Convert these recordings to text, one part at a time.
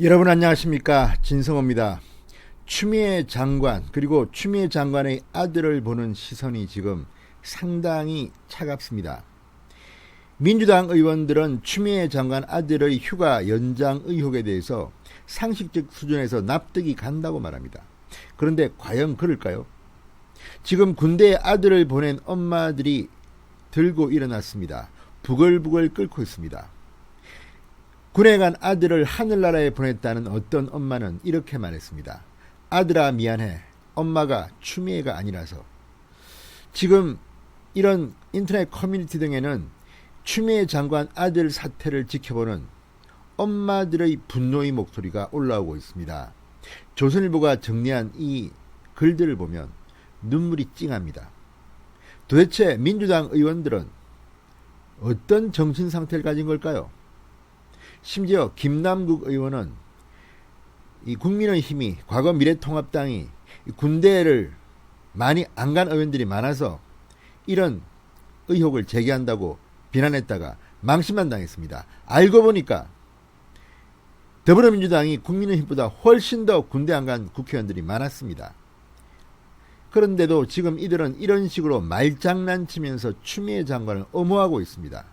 여러분 안녕하십니까, 진성호입니다. 추미애 장관 그리고 추미애 장관의 아들을 보는 시선이 지금 상당히 차갑습니다. 민주당 의원들은 추미애 장관 아들의 휴가 연장 의혹에 대해서 상식적 수준에서 납득이 간다고 말합니다. 그런데 과연 그럴까요? 지금 군대에 아들을 보낸 엄마들이 들고 일어났습니다. 부글부글 끓고 있습니다. 군에 간 아들을 하늘나라에 보냈다는 어떤 엄마는 이렇게 말했습니다. 아들아 미안해. 엄마가 추미애가 아니라서. 지금 이런 인터넷 커뮤니티 등에는 추미애 장관 아들 사태를 지켜보는 엄마들의 분노의 목소리가 올라오고 있습니다. 조선일보가 정리한 이 글들을 보면 눈물이 찡합니다. 도대체 민주당 의원들은 어떤 정신 상태를 가진 걸까요? 심지어 김남국 의원은 이 국민의힘이 과거 미래통합당이 군대를 많이 안 간 의원들이 많아서 이런 의혹을 제기한다고 비난했다가 망신만 당했습니다. 알고 보니까 더불어민주당이 국민의힘보다 훨씬 더 군대 안 간 국회의원들이 많았습니다. 그런데도 지금 이들은 이런 식으로 말장난치면서 추미애 장관을 엄호하고 있습니다.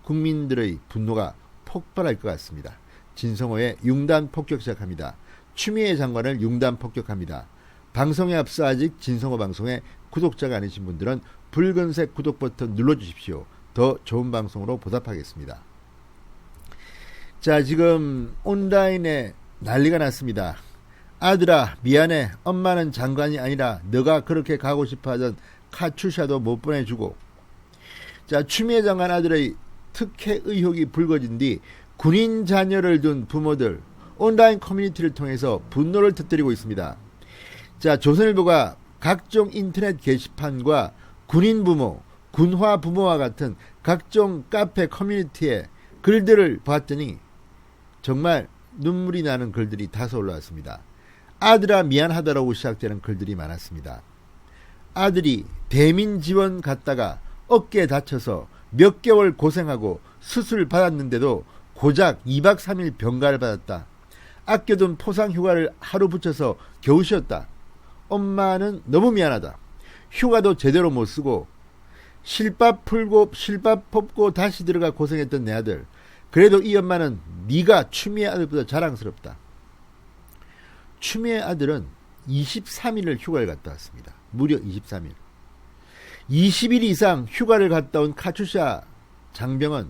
국민들의 분노가 폭발할 것 같습니다. 진성호의 융단 폭격 시작합니다. 추미애 장관을 융단 폭격합니다. 방송에 앞서 아직 진성호 방송에 구독자가 아니신 분들은 붉은색 구독 버튼 눌러주십시오. 더 좋은 방송으로 보답하겠습니다. 자, 지금 온라인에 난리가 났습니다. 아들아 미안해. 엄마는 장관이 아니라 너가 그렇게 가고 싶어하던 카츄샤도 못 보내주고. 자, 추미애 장관 아들의 특혜 의혹이 불거진 뒤 군인 자녀를 둔 부모들 온라인 커뮤니티를 통해서 분노를 터뜨리고 있습니다. 자, 조선일보가 각종 인터넷 게시판과 군인 부모, 군화 부모와 같은 각종 카페 커뮤니티의 글들을 봤더니 정말 눈물이 나는 글들이 다소 올라왔습니다. 아들아 미안하다라고 시작되는 글들이 많았습니다. 아들이 대민 지원 갔다가 어깨에 다쳐서 몇 개월 고생하고 수술 받았는데도 고작 2박 3일 병가를 받았다. 아껴둔 포상 휴가를 하루 붙여서 겨우 쉬었다. 엄마는 너무 미안하다. 휴가도 제대로 못 쓰고 실밥 풀고 실밥 뽑고 다시 들어가 고생했던 내 아들. 그래도 이 엄마는 네가 추미애 아들보다 자랑스럽다. 추미애 아들은 23일을 휴가를 갔다 왔습니다. 무려 23일. 20일 이상 휴가를 갔다 온 카츄샤 장병은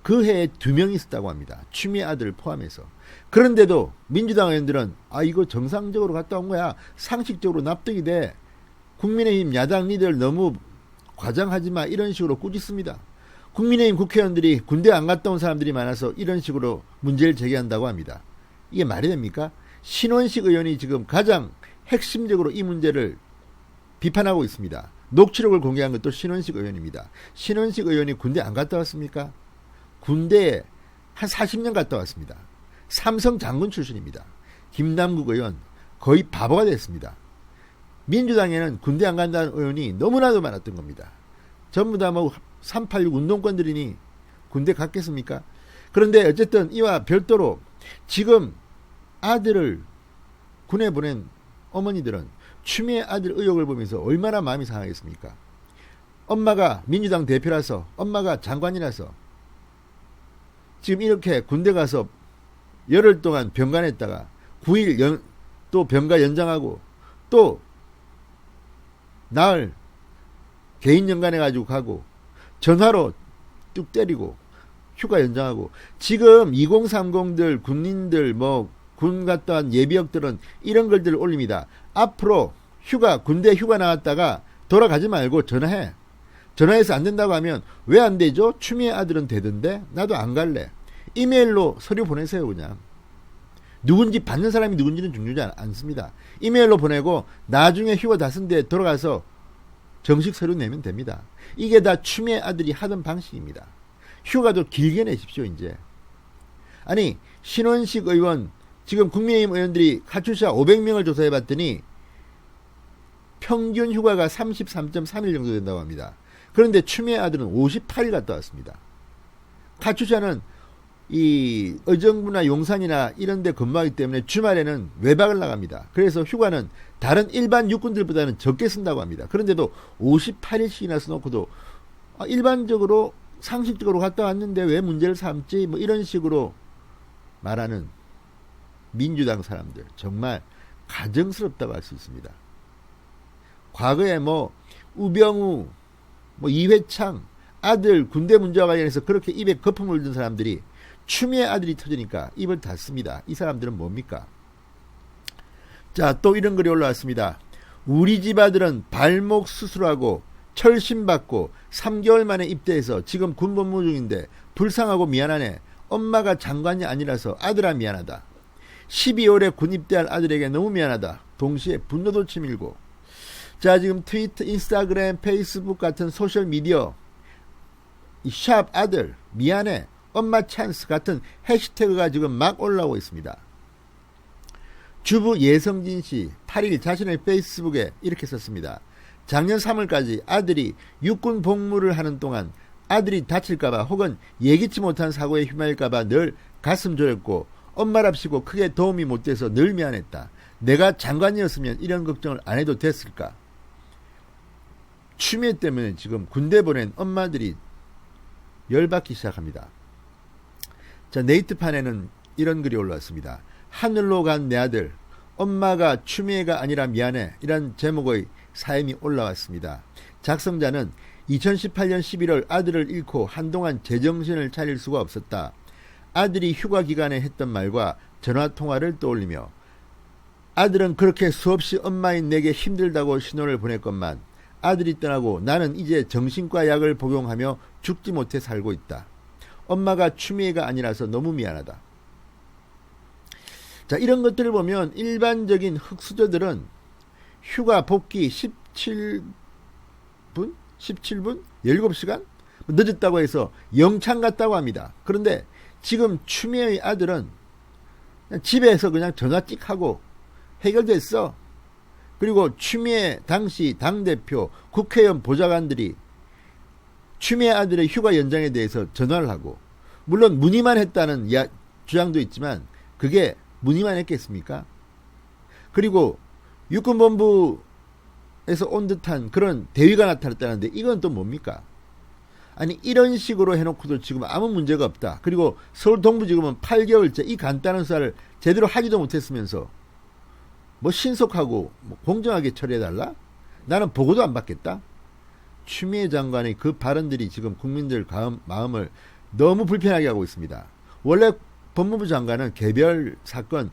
그 해에 2명 있었다고 합니다. 추미애 아들을 포함해서. 그런데도 민주당 의원들은 이거 정상적으로 갔다 온 거야. 상식적으로 납득이 돼. 국민의힘 야당 리더를 너무 과장하지 마. 이런 식으로 꾸짖습니다. 국민의힘 국회의원들이 군대 안 갔다 온 사람들이 많아서 이런 식으로 문제를 제기한다고 합니다. 이게 말이 됩니까? 신원식 의원이 지금 가장 핵심적으로 이 문제를 비판하고 있습니다. 녹취록을 공개한 것도 신원식 의원입니다. 신원식 의원이 군대 안 갔다 왔습니까? 군대에 한 40년 갔다 왔습니다. 삼성 장군 출신입니다. 김남국 의원 거의 바보가 됐습니다. 민주당에는 군대 안 간다는 의원이 너무나도 많았던 겁니다. 전부 다 386 운동권들이니 군대 갔겠습니까? 그런데 어쨌든 이와 별도로 지금 아들을 군에 보낸 어머니들은 추미애 아들 의혹을 보면서 얼마나 마음이 상하겠습니까? 엄마가 민주당 대표라서, 엄마가 장관이라서 지금 이렇게 군대 가서 열흘 동안 병간했다가 9일 또 병가 연장하고 또 나흘 개인 연간해가지고 가고 전화로 뚝 때리고 휴가 연장하고. 지금 2030들 군인들 군 갔다 온 예비역들은 이런 글들을 올립니다. 앞으로 군대 휴가 나왔다가 돌아가지 말고 전화해. 전화해서 안 된다고 하면 왜 안 되죠? 추미애 아들은 되던데 나도 안 갈래. 이메일로 서류 보내세요. 그냥 누군지 받는 사람이 누군지는 중요하지 않습니다. 이메일로 보내고 나중에 휴가 다 쓴 데 돌아가서 정식 서류 내면 됩니다. 이게 다 추미애 아들이 하던 방식입니다. 휴가도 길게 내십시오. 이제 아니 신원식 의원 지금 국민의힘 의원들이 카츄샤 500명을 조사해봤더니 평균 휴가가 33.3일 정도 된다고 합니다. 그런데 추미애 아들은 58일 갔다 왔습니다. 카츄샤는 이 의정부나 용산이나 이런 데 근무하기 때문에 주말에는 외박을 나갑니다. 그래서 휴가는 다른 일반 육군들보다는 적게 쓴다고 합니다. 그런데도 58일씩이나 써놓고도 일반적으로 상식적으로 갔다 왔는데 왜 문제를 삼지? 뭐 이런 식으로 말하는 민주당 사람들 정말 가증스럽다고 할 수 있습니다. 과거에 뭐 우병우, 뭐 이회창 아들 군대 문제와 관련해서 그렇게 입에 거품을 든 사람들이 추미애 아들이 터지니까 입을 닫습니다. 이 사람들은 뭡니까? 자, 또 이런 글이 올라왔습니다. 우리 집 아들은 발목 수술하고 철심받고 3개월 만에 입대해서 지금 군복무 중인데 불쌍하고 미안하네. 엄마가 장관이 아니라서 아들아 미안하다. 12월에 군 입대할 아들에게 너무 미안하다. 동시에 분노도 치밀고. 자, 지금 트위터, 인스타그램, 페이스북 같은 소셜미디어 이 샵 아들 미안해 엄마 찬스 같은 해시태그가 지금 막 올라오고 있습니다. 주부 예성진 씨 8일 자신의 페이스북에 이렇게 썼습니다. 작년 3월까지 아들이 육군 복무를 하는 동안 아들이 다칠까봐 혹은 예기치 못한 사고에 휘말릴까봐 늘 가슴 졸였고 엄마랍시고 크게 도움이 못 돼서 늘 미안했다. 내가 장관이었으면 이런 걱정을 안 해도 됐을까? 추미애 때문에 지금 군대 보낸 엄마들이 열받기 시작합니다. 자, 네이트판에는 이런 글이 올라왔습니다. 하늘로 간 내 아들 엄마가 추미애가 아니라 미안해 이란 제목의 사연이 올라왔습니다. 작성자는 2018년 11월 아들을 잃고 한동안 제정신을 차릴 수가 없었다. 아들이 휴가 기간에 했던 말과 전화통화를 떠올리며 아들은 그렇게 수없이 엄마인 내게 힘들다고 신호를 보냈건만 아들이 떠나고 나는 이제 정신과 약을 복용하며 죽지 못해 살고 있다. 엄마가 추미애가 아니라서 너무 미안하다. 자, 이런 것들을 보면 일반적인 흑수저들은 휴가 복귀 17분? 17시간? 늦었다고 해서 영창 갔다고 합니다. 그런데 지금 추미애의 아들은 그냥 집에서 그냥 전화 찍 하고 해결됐어. 그리고 추미애 당시 당대표 국회의원 보좌관들이 추미애 아들의 휴가 연장에 대해서 전화를 하고 물론 문의만 했다는 주장도 있지만 그게 문의만 했겠습니까? 그리고 육군본부에서 온 듯한 그런 대위가 나타났다는데 이건 또 뭡니까? 아니 이런 식으로 해놓고도 지금 아무 문제가 없다. 그리고 서울 동부지검은 8개월째 이 간단한 수사를 제대로 하지도 못했으면서 뭐 신속하고 뭐 공정하게 처리해달라? 나는 보고도 안 받겠다? 추미애 장관의 그 발언들이 지금 국민들 마음을 너무 불편하게 하고 있습니다. 원래 법무부 장관은 개별 사건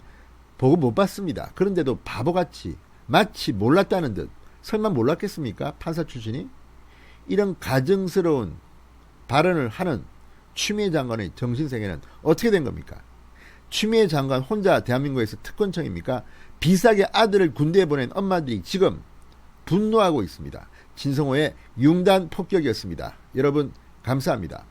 보고 못 받습니다. 그런데도 바보같이 마치 몰랐다는 듯 설마 몰랐겠습니까? 판사 출신이? 이런 가증스러운 발언을 하는 추미애 장관의 정신세계는 어떻게 된 겁니까? 추미애 장관 혼자 대한민국에서 특권청입니까? 비싸게 아들을 군대에 보낸 엄마들이 지금 분노하고 있습니다. 진성호의 융단 폭격이었습니다. 여러분 감사합니다.